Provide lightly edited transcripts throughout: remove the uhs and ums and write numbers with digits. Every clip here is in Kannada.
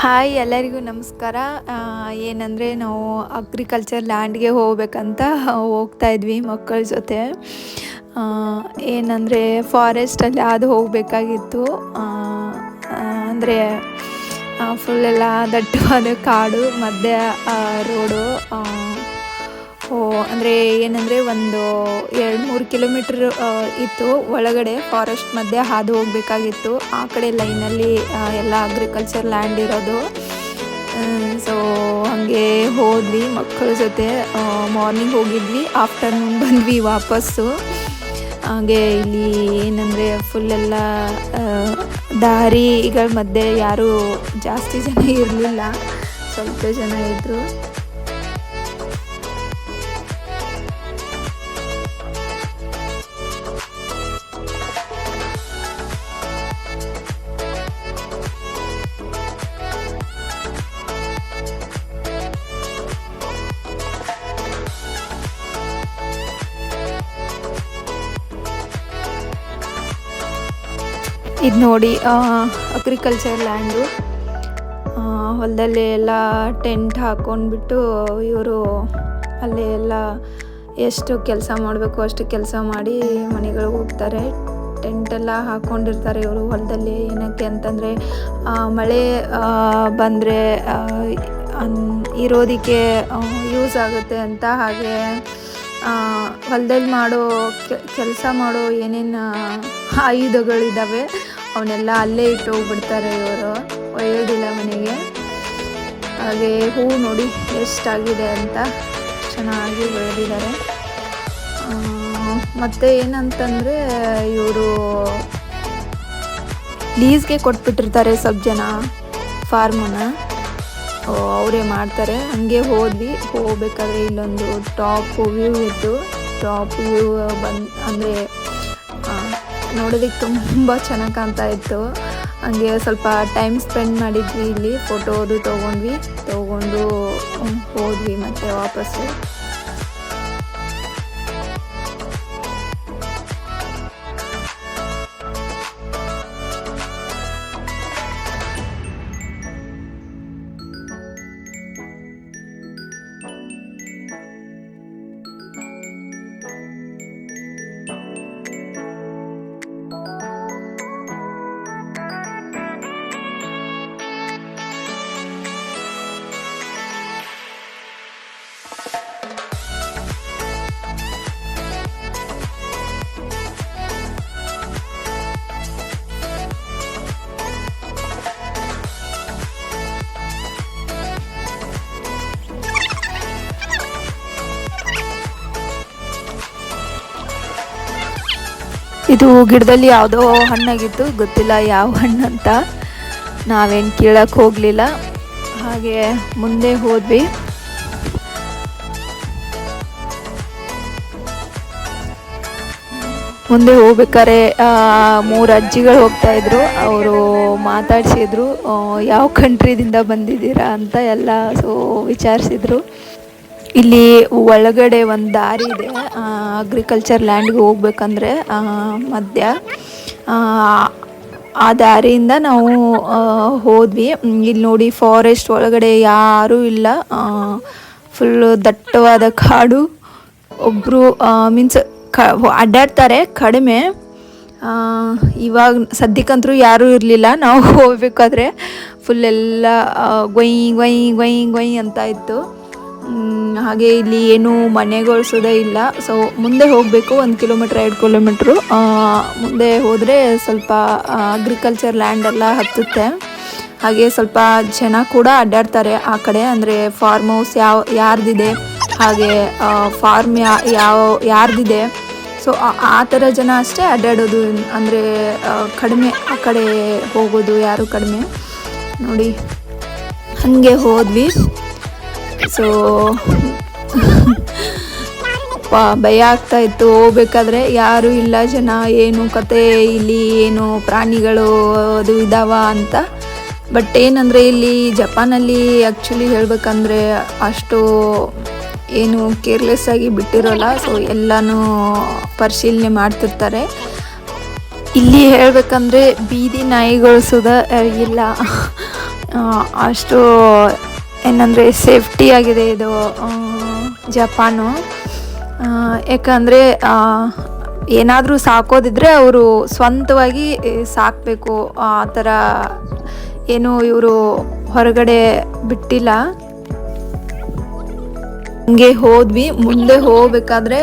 ಹಾಯ್ ಎಲ್ಲರಿಗೂ ನಮಸ್ಕಾರ. ಏನಂದರೆ ನಾವು ಅಗ್ರಿಕಲ್ಚರ್ ಲ್ಯಾಂಡ್ಗೆ ಹೋಗ್ಬೇಕಂತ ಹೋಗ್ತಾ ಇದ್ವಿ ಮಕ್ಕಳ ಜೊತೆ. ಏನಂದರೆ ಫಾರೆಸ್ಟಲ್ಲಿ ಅದು ಹೋಗಬೇಕಾಗಿತ್ತು. ಅಂದರೆ ಫುಲ್ಲೆಲ್ಲ ದಟ್ಟವಾದ ಕಾಡು ಮಧ್ಯೆ ರೋಡು. ಅಂದರೆ ಏನಂದರೆ ಒಂದು 2-3 ಕಿಲೋಮೀಟ್ರ್ ಇತ್ತು ಒಳಗಡೆ ಫಾರೆಸ್ಟ್ ಮಧ್ಯೆ ಹಾದು ಹೋಗಬೇಕಾಗಿತ್ತು. ಆ ಕಡೆ ಲೈನಲ್ಲಿ ಎಲ್ಲ ಅಗ್ರಿಕಲ್ಚರ್ ಲ್ಯಾಂಡ್ ಇರೋದು. ಸೊ ಹಾಗೆ ಹೋದ್ವಿ ಮಕ್ಕಳ ಜೊತೆ. ಮಾರ್ನಿಂಗ್ ಹೋಗಿದ್ವಿ, ಆಫ್ಟರ್ನೂನ್ ಬಂದ್ವಿ ವಾಪಸ್ಸು. ಹಾಗೆ ಇಲ್ಲಿ ಏನಂದರೆ ಫುಲ್ಲೆಲ್ಲ ದಾರಿಗಳ ಮಧ್ಯೆ ಯಾರೂ ಜಾಸ್ತಿ ಜನ ಇರಲಿಲ್ಲ, ಸ್ವಲ್ಪ ಜನ ಇದ್ದರು. ಇದು ನೋಡಿ ಅಗ್ರಿಕಲ್ಚರ್ ಲ್ಯಾಂಡು. ಹೊಲದಲ್ಲಿ ಎಲ್ಲ ಟೆಂಟ್ ಹಾಕ್ಕೊಂಡ್ಬಿಟ್ಟು ಇವರು ಅಲ್ಲೇ ಎಲ್ಲ ಎಷ್ಟು ಕೆಲಸ ಮಾಡಬೇಕು ಅಷ್ಟು ಕೆಲಸ ಮಾಡಿ ಮನೆಗಳಿಗೆ ಹೋಗ್ತಾರೆ. ಟೆಂಟೆಲ್ಲ ಹಾಕ್ಕೊಂಡಿರ್ತಾರೆ ಇವರು ಹೊಲದಲ್ಲಿ. ಏನಕ್ಕೆ ಅಂತಂದರೆ ಮಳೆ ಬಂದರೆ ಇರೋದಕ್ಕೆ ಯೂಸ್ ಆಗುತ್ತೆ ಅಂತ. ಹಾಗೆ ಹೊಲದಲ್ಲಿ ಮಾಡೋ ಕೆಲಸ ಮಾಡೋ ಏನೇನು ಆಯುಧಗಳಿದ್ದಾವೆ ಅವನ್ನೆಲ್ಲ ಅಲ್ಲೇ ಇಟ್ಟು ಹೋಗ್ಬಿಡ್ತಾರೆ ಇವರು, ಒಯ್ಯೋದಿಲ್ಲ ಮನೆಗೆ. ಹಾಗೆ ಹೂವು ನೋಡಿ ಎಷ್ಟಾಗಿದೆ ಅಂತ, ಚೆನ್ನಾಗಿ ಬೆಳೆದಿದ್ದಾರೆ. ಮತ್ತು ಏನಂತಂದರೆ ಇವರು ಲೀಸ್ಗೆ ಕೊಟ್ಬಿಟ್ಟಿರ್ತಾರೆ ಸ್ವಲ್ಪ ಜನ ಫಾರ್ಮನ್ನು, ಅವರೇ ಮಾಡ್ತಾರೆ. ಹಾಗೆ ಹೋದ್ವಿ. ಹೋಗ್ಬೇಕಾದ್ರೆ ಇಲ್ಲೊಂದು ಟಾಪ್ ವ್ಯೂ ಇತ್ತು. ಟಾಪ್ ವ್ಯೂ ಅಂದರೆ ನೋಡೋದಕ್ಕೆ ತುಂಬ ಚೆನ್ನಾಗಿ ಕಾಣ್ತಾ ಇತ್ತು. ಹಾಗೆ ಸ್ವಲ್ಪ ಟೈಮ್ ಸ್ಪೆಂಡ್ ಮಾಡಿದ್ವಿ ಇಲ್ಲಿ, ಫೋಟೋ ಅದು ತೊಗೊಂಡು ಹೋದ್ವಿ ಮತ್ತೆ ವಾಪಸ್ಸು. ಇದು ಗಿಡದಲ್ಲಿ ಯಾವುದೋ ಹಣ್ಣಾಗಿತ್ತು, ಗೊತ್ತಿಲ್ಲ ಯಾವ ಹಣ್ಣಂತ. ನಾವೇನು ಕೀಳಕ್ಕೆ ಹೋಗಲಿಲ್ಲ, ಹಾಗೆ ಮುಂದೆ ಹೋದ್ವಿ. ಮುಂದೆ ಹೋಗ್ಬೇಕಾದ್ರೆ 3 ಅಜ್ಜಿಗಳು ಹೋಗ್ತಾಯಿದ್ರು. ಅವರು ಮಾತಾಡ್ಸಿದ್ರು, ಯಾವ ಕಂಟ್ರಿದಿಂದ ಬಂದಿದ್ದೀರಾ ಅಂತ ಎಲ್ಲ ವಿಚಾರಿಸಿದ್ರು. ಇಲ್ಲಿ ಒಳಗಡೆ ಒಂದು ದಾರಿ ಇದೆ ಅಗ್ರಿಕಲ್ಚರ್ ಲ್ಯಾಂಡ್ಗೆ ಹೋಗ್ಬೇಕಂದ್ರೆ ಮಧ್ಯ. ಆ ದಾರಿಯಿಂದ ನಾವು ಹೋದ್ವಿ. ಇಲ್ಲಿ ನೋಡಿ ಫಾರೆಸ್ಟ್ ಒಳಗಡೆ ಯಾರೂ ಇಲ್ಲ, ಫುಲ್ಲು ದಟ್ಟವಾದ ಕಾಡು. ಒಬ್ಬರು ಮೀನ್ಸ್ ಅಡ್ಡಾಡ್ತಾರೆ ಕಡಿಮೆ. ಇವಾಗ ಸದ್ಯಕ್ಕಂತೂ ಯಾರೂ ಇರಲಿಲ್ಲ. ನಾವು ಹೋಗ್ಬೇಕಾದ್ರೆ ಫುಲ್ಲೆಲ್ಲ ಗೊಯ್ ಗೊಯ್ ಗೊಯ್ ಗೊಯ್ ಅಂತ ಇತ್ತು. ಹಾಗೆ ಇಲ್ಲಿ ಏನೂ ಮನೆಗಳು ಸುದಾ ಇಲ್ಲ. ಸೊ ಮುಂದೆ ಹೋಗಬೇಕು, 1 ಕಿಲೋಮೀಟ್ರ್ 2 ಕಿಲೋಮೀಟ್ರು ಮುಂದೆ ಹೋದರೆ ಸ್ವಲ್ಪ ಅಗ್ರಿಕಲ್ಚರ್ ಲ್ಯಾಂಡೆಲ್ಲ ಹತ್ತುತ್ತೆ. ಹಾಗೆ ಸ್ವಲ್ಪ ಜನ ಕೂಡ ಅಡ್ಡಾಡ್ತಾರೆ ಆ ಕಡೆ. ಅಂದರೆ ಫಾರ್ಮ್ ಹೌಸ್ ಯಾರ್ದಿದೆ, ಹಾಗೆ ಫಾರ್ಮ್ ಯಾರ್ದಿದೆ, ಸೊ ಆ ಥರ ಜನ ಅಷ್ಟೇ ಅಡ್ಡಾಡೋದು. ಅಂದರೆ ಕಡಿಮೆ ಆ ಕಡೆ ಹೋಗೋದು ಯಾರು ಕಡಿಮೆ. ನೋಡಿ ಹಾಗೆ ಹೋದ್ವಿ. ಸೊ ಭಯ ಆಗ್ತಾ ಇತ್ತು ಹೋಗ್ಬೇಕಾದ್ರೆ. ಯಾರೂ ಇಲ್ಲ, ಜನ ಏನು ಕತೆ, ಇಲ್ಲಿ ಏನು ಪ್ರಾಣಿಗಳು ಅದು ಇದಾವ ಅಂತ. ಬಟ್ ಏನಂದರೆ ಇಲ್ಲಿ ಜಪಾನಲ್ಲಿ ಆ್ಯಕ್ಚುಲಿ ಹೇಳ್ಬೇಕಂದ್ರೆ ಅಷ್ಟು ಏನು ಕೇರ್ಲೆಸ್ ಆಗಿ ಬಿಟ್ಟಿರೋಲ್ಲ. ಸೊ ಎಲ್ಲನೂ ಪರಿಶೀಲನೆ ಮಾಡ್ತಿರ್ತಾರೆ. ಇಲ್ಲಿ ಹೇಳ್ಬೇಕಂದ್ರೆ ಬೀದಿ ನಾಯಿಗಳು ಸುದ ಇಲ್ಲ, ಅಷ್ಟು ಏನಂದರೆ ಸೇಫ್ಟಿ ಆಗಿದೆ ಇದು ಜಪಾನು. ಯಾಕಂದರೆ ಏನಾದರೂ ಸಾಕೋದಿದ್ರೆ ಅವರು ಸ್ವಂತವಾಗಿ ಸಾಕಬೇಕು. ಆ ಥರ ಏನು ಇವರು ಹೊರಗಡೆ ಬಿಟ್ಟಿಲ್ಲ. ಹಂಗೆ ಹೋದ್ವಿ. ಮುಂದೆ ಹೋಗ್ಬೇಕಾದ್ರೆ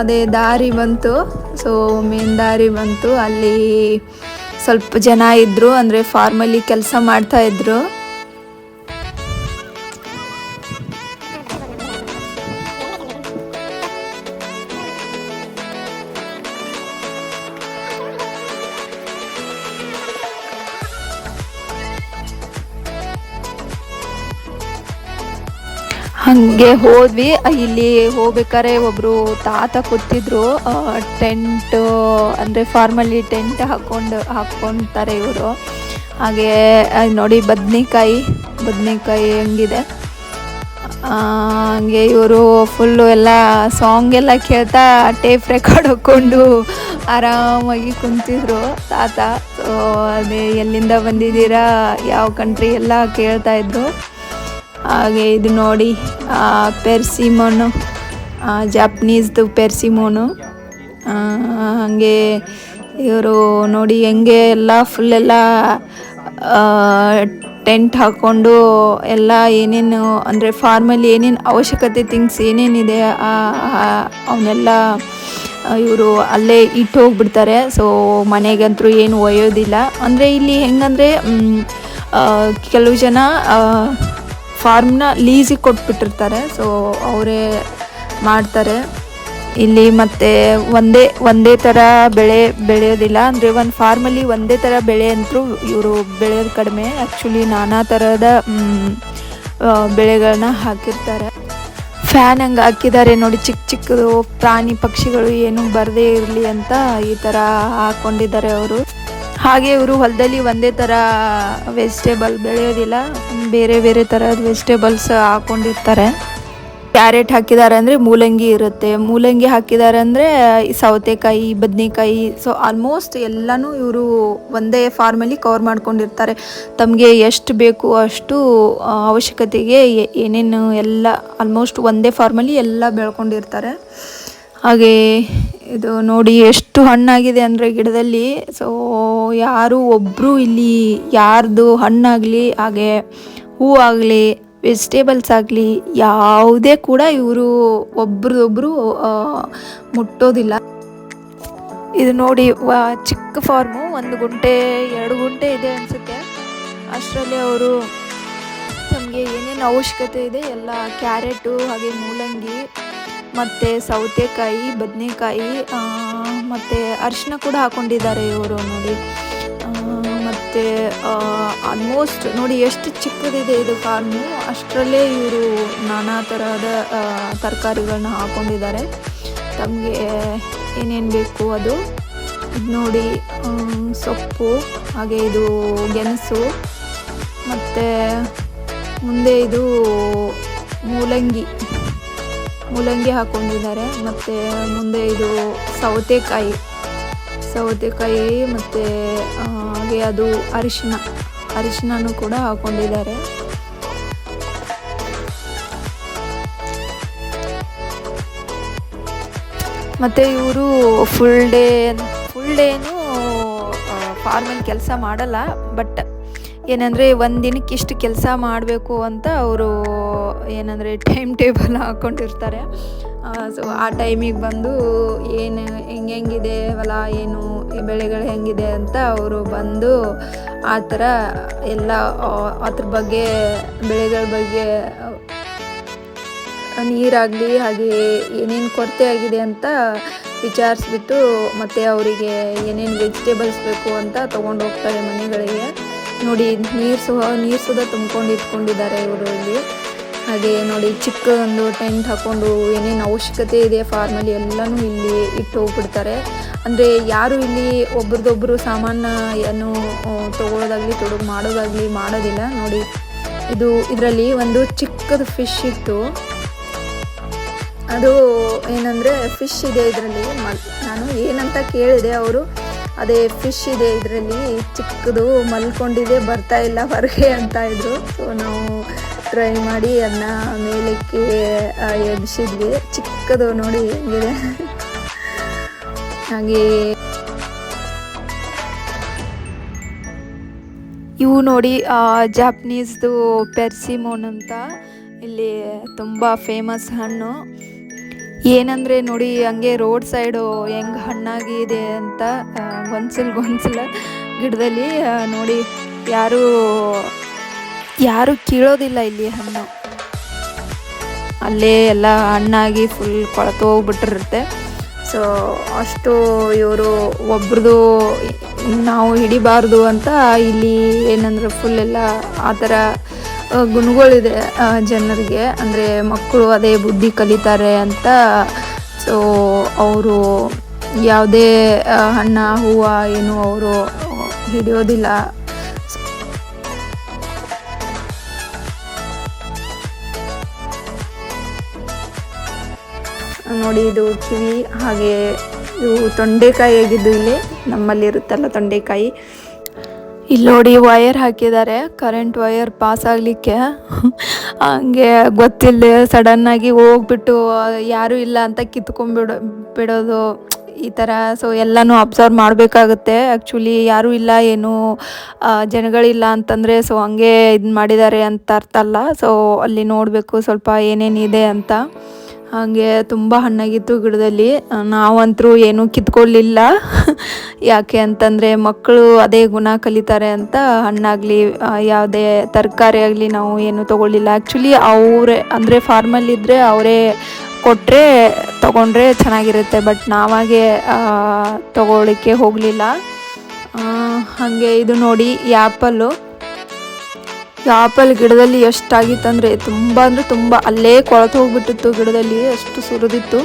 ಅದೇ ದಾರಿ ಬಂತು. ಸೊ ಮೇನ್ ದಾರಿ ಬಂತು. ಅಲ್ಲಿ ಸ್ವಲ್ಪ ಜನ ಇದ್ದರು, ಅಂದರೆ ಫಾರ್ಮಲ್ಲಿ ಕೆಲಸ ಮಾಡ್ತಾಯಿದ್ರು. ಹಾಗೆ ಹೋದ್ವಿ. ಇಲ್ಲಿ ಹೋಗ್ಬೇಕಾದ್ರೆ ಒಬ್ಬರು ತಾತ ಕೂತಿದ್ರು. ಟೆಂಟು ಅಂದರೆ ಫಾರ್ಮಲ್ಲಿ ಟೆಂಟ್ ಹಾಕ್ಕೊತಾರೆ ಇವರು. ಹಾಗೆ ನೋಡಿ ಬದ್ನೆಕಾಯಿ ಹೆಂಗಿದೆ. ಹಂಗೆ ಇವರು ಫುಲ್ಲು ಎಲ್ಲ ಸಾಂಗ್ ಎಲ್ಲ ಕೇಳ್ತಾ ಟೇಪ್ ರೆಕಾರ್ಡ್ ಹಾಕ್ಕೊಂಡು ಆರಾಮಾಗಿ ಕುಂತಿದ್ರು ತಾತ. ಸೊ ಅದೇ ಎಲ್ಲಿಂದ ಬಂದಿದ್ದೀರಾ, ಯಾವ ಕಂಟ್ರಿ ಎಲ್ಲ ಕೇಳ್ತಾಯಿದ್ರು. ಹಾಗೆ ಇದು ನೋಡಿ ಪೆರ್ಸಿಮೋನು, ಜಾಪನೀಸ್ದು ಪೆರ್ಸಿಮೋನು. ಹಾಗೆ ಇವರು ನೋಡಿ ಹೆಂಗೆ ಎಲ್ಲ ಫುಲ್ಲೆಲ್ಲ ಟೆಂಟ್ ಹಾಕ್ಕೊಂಡು ಎಲ್ಲ ಏನೇನು ಅಂದರೆ ಫಾರ್ಮಲ್ಲಿ ಏನೇನು ಅವಶ್ಯಕತೆ ಥಿಂಗ್ಸ್ ಏನೇನಿದೆ ಅವನ್ನೆಲ್ಲ ಇವರು ಅಲ್ಲೇ ಇಟ್ಟು ಹೋಗ್ಬಿಡ್ತಾರೆ. ಸೊ ಮನೆಗಂತೂ ಏನು ಒಯ್ಯೋದಿಲ್ಲ. ಅಂದರೆ ಇಲ್ಲಿ ಹೆಂಗಂದರೆ ಕೆಲವು ಜನ ಫಾರ್ಮ್ನ ಲೀಸಿಗೆ ಕೊಟ್ಬಿಟ್ಟಿರ್ತಾರೆ. ಸೊ ಅವರೇ ಮಾಡ್ತಾರೆ ಇಲ್ಲಿ. ಮತ್ತು ಒಂದೇ ಥರ ಬೆಳೆಯೋದಿಲ್ಲ. ಅಂದರೆ ಒಂದು ಫಾರ್ಮಲ್ಲಿ ಒಂದೇ ಥರ ಬೆಳೆ ಅಂತೂ ಇವರು ಬೆಳೆಯೋದು ಕಡಿಮೆ. ಆ್ಯಕ್ಚುಲಿ ನಾನಾ ಥರದ ಬೆಳೆಗಳನ್ನ ಹಾಕಿರ್ತಾರೆ. ಫ್ಯಾನ್ ಹಂಗೆ ಹಾಕಿದ್ದಾರೆ ನೋಡಿ, ಚಿಕ್ಕದು ಪ್ರಾಣಿ ಪಕ್ಷಿಗಳು ಏನು ಬರದೇ ಇರಲಿ ಅಂತ ಈ ಥರ ಹಾಕ್ಕೊಂಡಿದ್ದಾರೆ ಅವರು. ಹಾಗೆ ಇವರು ಹೊಲದಲ್ಲಿ ಒಂದೇ ಥರ ವೆಜಿಟೇಬಲ್ ಬೆಳೆಯೋದಿಲ್ಲ, ಬೇರೆ ಬೇರೆ ಥರದ ವೆಜಿಟೇಬಲ್ಸ್ ಹಾಕ್ಕೊಂಡಿರ್ತಾರೆ. ಕ್ಯಾರೆಟ್ ಹಾಕಿದ್ದಾರೆ ಅಂದರೆ ಮೂಲಂಗಿ ಇರುತ್ತೆ, ಮೂಲಂಗಿ ಹಾಕಿದ್ದಾರೆ ಅಂದರೆ ಸೌತೆಕಾಯಿ, ಬದನೆಕಾಯಿ. ಸೊ ಆಲ್ಮೋಸ್ಟ್ ಎಲ್ಲನೂ ಇವರು ಒಂದೇ ಫಾರ್ಮಲ್ಲಿ ಕವರ್ ಮಾಡ್ಕೊಂಡಿರ್ತಾರೆ. ತಮಗೆ ಎಷ್ಟು ಬೇಕು ಅಷ್ಟು ಅವಶ್ಯಕತೆಗೆ ಏನೇನು ಎಲ್ಲ ಆಲ್ಮೋಸ್ಟ್ ಒಂದೇ ಫಾರ್ಮಲ್ಲಿ ಎಲ್ಲ ಬೆಳ್ಕೊಂಡಿರ್ತಾರೆ. ಹಾಗೆ ಇದು ನೋಡಿ ಎಷ್ಟು ಹಣ್ಣಾಗಿದೆ ಅಂದರೆ ಗಿಡದಲ್ಲಿ. ಸೊ ಯಾರು ಒಬ್ಬರು ಇಲ್ಲಿ ಯಾರ್ದು ಹಣ್ಣಾಗಲಿ ಹಾಗೆ ಹೂವಾಗಲಿ ವೆಜಿಟೇಬಲ್ಸ್ ಆಗಲಿ ಯಾವುದೇ ಕೂಡ ಇವರು ಒಬ್ರದೊಬ್ಬರು ಮುಟ್ಟೋದಿಲ್ಲ. ಇದು ನೋಡಿ ಚಿಕ್ಕ ಫಾರ್ಮು, 1 ಗುಂಟೆ 2 ಗುಂಟೆ ಇದೆ ಅನಿಸುತ್ತೆ. ಅಷ್ಟರಲ್ಲಿ ಅವರು ತಮಗೆ ಏನೇನು ಅವಶ್ಯಕತೆ ಇದೆ ಎಲ್ಲ ಕ್ಯಾರೆಟು ಹಾಗೆ ಮೂಲಂಗಿ ಮತ್ತು ಸೌತೆಕಾಯಿ, ಬದನೆಕಾಯಿ ಮತ್ತು ಅರಿಶಿನ ಕೂಡ ಹಾಕ್ಕೊಂಡಿದ್ದಾರೆ ಇವರು ನೋಡಿ. ಮತ್ತು ಆಲ್ಮೋಸ್ಟ್ ನೋಡಿ ಎಷ್ಟು ಚಿಕ್ಕದಿದೆ ಇದು ಫಾರ್ಮು. ಅಷ್ಟರಲ್ಲೇ ಇವರು ನಾನಾ ತರಹದ ತರಕಾರಿಗಳನ್ನ ಹಾಕ್ಕೊಂಡಿದ್ದಾರೆ ತಮಗೆ ಏನೇನು ಬೇಕು ಅದು. ಇದು ನೋಡಿ ಸೊಪ್ಪು, ಹಾಗೆ ಇದು ಗೆಣಸು, ಮತ್ತು ಮುಂದೆ ಇದು ಮೂಲಂಗಿ ಹಾಕ್ಕೊಂಡಿದ್ದಾರೆ. ಮತ್ತು ಮುಂದೆ ಇದು ಸೌತೆಕಾಯಿ ಮತ್ತು ಹಾಗೆ ಅದು ಅರಿಶಿನೂ ಕೂಡ ಹಾಕ್ಕೊಂಡಿದ್ದಾರೆ. ಮತ್ತು ಇವರು ಫುಲ್ ಡೇನು ಫಾರ್ಮಲ್ಲಿ ಕೆಲಸ ಮಾಡಲ್ಲ. ಬಟ್ ಏನಂದರೆ ಒಂದು ದಿನಕ್ಕೆ ಇಷ್ಟು ಕೆಲಸ ಮಾಡಬೇಕು ಅಂತ ಅವರು ಏನಂದರೆ ಟೈಮ್ ಟೇಬಲ್ ಹಾಕ್ಕೊಂಡಿರ್ತಾರೆ. ಸೊ ಆ ಟೈಮಿಗೆ ಬಂದು ಏನು ಹೆಂಗಿದೆ ಹೊಲ, ಏನು ಬೆಳೆಗಳು ಹೆಂಗಿದೆ ಅಂತ ಅವರು ಬಂದು ಆ ಥರ ಎಲ್ಲ ಅದ್ರ ಬಗ್ಗೆ ಬೆಳೆಗಳ ಬಗ್ಗೆ ನೀರಾಗಲಿ ಹಾಗೆ ಏನೇನು ಕೊರತೆ ಆಗಿದೆ ಅಂತ ವಿಚಾರಿಸ್ಬಿಟ್ಟು ಮತ್ತು ಅವರಿಗೆ ಏನೇನು ವೆಜಿಟೇಬಲ್ಸ್ ಬೇಕು ಅಂತ ತೊಗೊಂಡು ಹೋಗ್ತಾರೆ ಮನೆಗಳಿಗೆ. ನೋಡಿ ನೀರು ಸುದ ತುಂಬ್ಕೊಂಡು ಇಟ್ಕೊಂಡಿದ್ದಾರೆ ಇವರು ಇಲ್ಲಿ. ಹಾಗೆ ನೋಡಿ ಚಿಕ್ಕ ಒಂದು ಟೆಂಟ್ ಹಾಕ್ಕೊಂಡು ಏನೇನು ಅವಶ್ಯಕತೆ ಇದೆ ಫಾರ್ಮಲ್ಲಿ ಎಲ್ಲನೂ ಇಲ್ಲಿ ಇಟ್ಟು ಹೋಗ್ಬಿಡ್ತಾರೆ. ಅಂದರೆ ಯಾರು ಇಲ್ಲಿ ಒಬ್ರದೊಬ್ಬರು ಸಾಮಾನು ಏನು ತೊಗೊಳೋದಾಗಲಿ ಮಾಡೋದಾಗಲಿ ಮಾಡೋದಿಲ್ಲ. ನೋಡಿ ಇದರಲ್ಲಿ ಒಂದು ಚಿಕ್ಕದು ಫಿಶ್ ಇತ್ತು. ಅದು ಏನಂದರೆ ಫಿಶ್ ಇದೆ ಇದರಲ್ಲಿ. ನಾನು ಏನಂತ ಕೇಳಿದೆ, ಅವರು ಅದೇ ಫಿಶ್ ಇದೆ ಇದರಲ್ಲಿ ಚಿಕ್ಕದು ಮಲ್ಕೊಂಡಿದೆ ಬರ್ತಾ ಇಲ್ಲ ಹೊರಗೆ ಅಂತ ಇದ್ರು. ಸೊ ನಾವು ಟ್ರೈ ಮಾಡಿ ಅದನ್ನ ಮೇಲಕ್ಕೆ ಎಬ್ಸಿದ್ವಿ. ಚಿಕ್ಕದು ನೋಡಿ ಹೆಂಗಿದೆ. ಹಾಗೆ ಇವು ನೋಡಿ ಜಾಪನೀಸ್ದು ಪೆರ್ಸಿಮೋನ್ ಅಂತ ಇಲ್ಲಿ ತುಂಬ ಫೇಮಸ್ ಹಣ್ಣು. ಏನಂದರೆ ನೋಡಿ ಹಂಗೆ ರೋಡ್ ಸೈಡು ಹೆಂಗೆ ಹಣ್ಣಾಗಿದೆ ಅಂತ ಗೊಂಚಲ ಗಿಡದಲ್ಲಿ ನೋಡಿ ಯಾರು ಕೀಳೋದಿಲ್ಲ ಇಲ್ಲಿ ಹಣ್ಣು. ಅಲ್ಲೇ ಎಲ್ಲ ಹಣ್ಣಾಗಿ ಫುಲ್ ಕೊಳತು ಹೋಗ್ಬಿಟ್ಟಿರುತ್ತೆ. ಸೊ ಅಷ್ಟು ಇವರು ಒಬ್ರದ್ದು ನಾವು ಹಿಡಿಬಾರ್ದು ಅಂತ ಇಲ್ಲಿ ಏನಂದ್ರೆ ಫುಲ್ ಎಲ್ಲ ಆ ಥರ ಗುಣಗಳಿದೆ ಜನರಿಗೆ. ಅಂದರೆ ಮಕ್ಕಳು ಅದೇ ಬುದ್ಧಿ ಕಲಿತಾರೆ ಅಂತ. ಸೊ ಅವರು ಯಾವುದೇ ಹಣ್ಣ ಹೂವು ಏನು ಅವರು ಹಿಡಿಯೋದಿಲ್ಲ. ನೋಡಿ ಇದು ಕಿವಿ, ಹಾಗೆ ಇವು ತೊಂಡೆಕಾಯಿ ಆಗಿದ್ದು ಇಲ್ಲಿ ನಮ್ಮಲ್ಲಿ ಇರುತ್ತಲ್ಲ ತೊಂಡೆಕಾಯಿ. ಇಲ್ಲಿ ನೋಡಿ ವಯರ್ ಹಾಕಿದ್ದಾರೆ, ಕರೆಂಟ್ ವಯರ್ ಪಾಸ್ ಆಗಲಿಕ್ಕೆ. ಹಂಗೆ ಗೊತ್ತಿಲ್ಲದೆ ಸಡನ್ನಾಗಿ ಹೋಗ್ಬಿಟ್ಟು ಯಾರೂ ಇಲ್ಲ ಅಂತ ಬಿಡೋದು ಈ ಥರ. ಸೊ ಎಲ್ಲನೂ ಅಬ್ಸರ್ವ್ ಮಾಡಬೇಕಾಗುತ್ತೆ. ಆ್ಯಕ್ಚುಲಿ ಯಾರೂ ಇಲ್ಲ, ಏನು ಜನಗಳಿಲ್ಲ ಅಂತಂದರೆ ಸೊ ಹಂಗೆ ಇದು ಮಾಡಿದ್ದಾರೆ ಅಂತ ಅರ್ಥ ಅಲ್ಲ. ಸೊ ಅಲ್ಲಿ ನೋಡಬೇಕು ಸ್ವಲ್ಪ ಏನೇನಿದೆ ಅಂತ. ಹಾಗೆ ತುಂಬ ಹಣ್ಣಾಗಿತ್ತು ಗಿಡದಲ್ಲಿ. ನಾವಂತರೂ ಏನೂ ಕಿತ್ಕೊಳ್ಳಿಲ್ಲ. ಯಾಕೆ ಅಂತಂದರೆ ಮಕ್ಕಳು ಅದೇ ಗುಣ ಕಲಿತಾರೆ ಅಂತ ಹಣ್ಣಾಗಲಿ ಯಾವುದೇ ತರಕಾರಿ ಆಗಲಿ ನಾವು ಏನೂ ತೊಗೊಳ್ಳಿಲ್ಲ. ಆ್ಯಕ್ಚುಲಿ ಅವರೇ ಅಂದರೆ ಫಾರ್ಮಲ್ಲಿದ್ದರೆ ಅವರೇ ಕೊಟ್ಟರೆ ತೊಗೊಂಡ್ರೆ ಚೆನ್ನಾಗಿರುತ್ತೆ. ಬಟ್ ನಾವಾಗೆ ತೊಗೊಳ್ಳಿಕ್ಕೆ ಹೋಗಲಿಲ್ಲ. ಹಾಗೆ ಇದು ನೋಡಿ ಆ್ಯಪಲ್ ಗಿಡದಲ್ಲಿ ಎಷ್ಟಾಗಿತ್ತಂದರೆ ತುಂಬ ಅಲ್ಲೇ ಕೊಳತು ಹೋಗ್ಬಿಟ್ಟಿತ್ತು. ಗಿಡದಲ್ಲಿ ಅಷ್ಟು ಸುರಿದಿತ್ತು.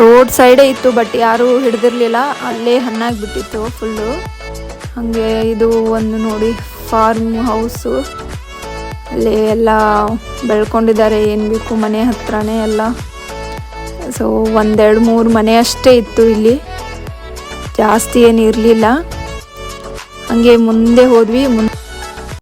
ರೋಡ್ ಸೈಡೇ ಇತ್ತು, ಬಟ್ ಯಾರೂ ಹಿಡ್ದಿರ್ಲಿಲ್ಲ. ಅಲ್ಲೇ ಹಣ್ಣಾಗಿಬಿಟ್ಟಿತ್ತು ಫುಲ್ಲು. ಹಾಗೆ ಇದು ಒಂದು ನೋಡಿ ಫಾರ್ಮ್ ಹೌಸು. ಅಲ್ಲೇ ಎಲ್ಲ ಬೆಳ್ಕೊಂಡಿದ್ದಾರೆ ಏನು ಬೇಕು ಮನೆ ಹತ್ರನೇ ಎಲ್ಲ. ಸೊ 1-2-3 ಮನೆ ಅಷ್ಟೇ ಇತ್ತು ಇಲ್ಲಿ, ಜಾಸ್ತಿ ಏನು ಇರಲಿಲ್ಲ. ಹಾಗೆ ಮುಂದೆ ಹೋದ್ವಿ.